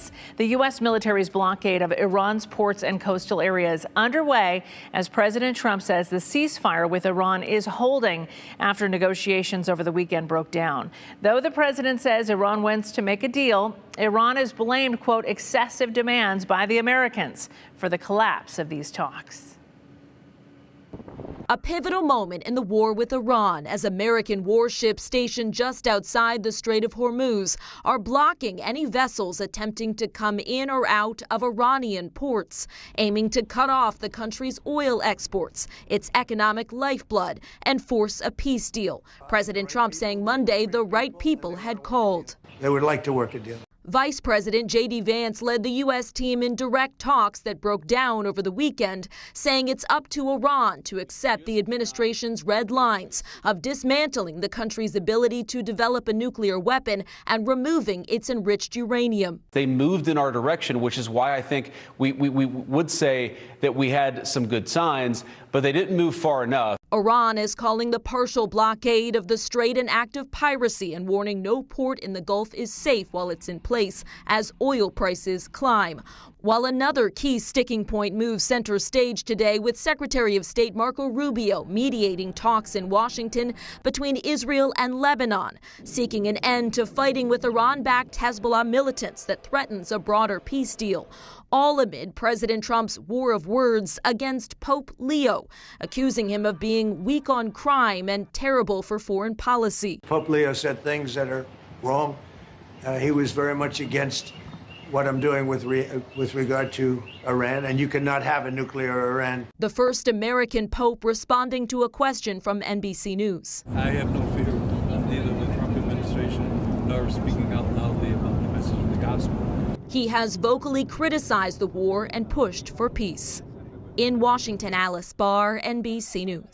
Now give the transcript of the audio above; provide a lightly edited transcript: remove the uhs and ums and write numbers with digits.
months. The U.S. military's blockade of Iran's ports and coastal areas underway as President Trump says the ceasefire with Iran is holding after negotiations over the weekend broke down. Though the president says Iran wants to make a deal, Iran has blamed, quote, excessive demands by the Americans for the collapse of these talks. A pivotal moment in the war with Iran as American warships stationed just outside the Strait of Hormuz are blocking any vessels attempting to come in or out of Iranian ports, aiming to cut off the country's oil exports, its economic lifeblood, and force a peace deal. President Trump saying Monday the right people had called. They would like to work a deal. Vice President J.D. Vance led the U.S. team in direct talks that broke down over the weekend, saying it's up to Iran to accept the administration's red lines of dismantling the country's ability to develop a nuclear weapon and removing its enriched uranium. They moved in our direction, which is why I think we would say that we had some good signs, but they didn't move far enough. Iran is calling the partial blockade of the strait an act of piracy and warning no port in the Gulf is safe while it's in place as oil prices climb. While another key sticking point moves center stage today with Secretary of State Marco Rubio mediating talks in Washington between Israel and Lebanon, seeking an end to fighting with Iran-backed Hezbollah militants that threatens a broader peace deal. All amid President Trump's war of words against Pope Leo, accusing him of being weak on crime and terrible for foreign policy. Pope Leo said things that are wrong. He was very much against what I'm doing with regard to Iran, and you cannot have a nuclear Iran. The first American pope responding to a question from NBC News. I have no fear of neither the Trump administration nor speaking out loudly about the message of the gospel. He has vocally criticized the war and pushed for peace. In Washington, Alice Barr, NBC News.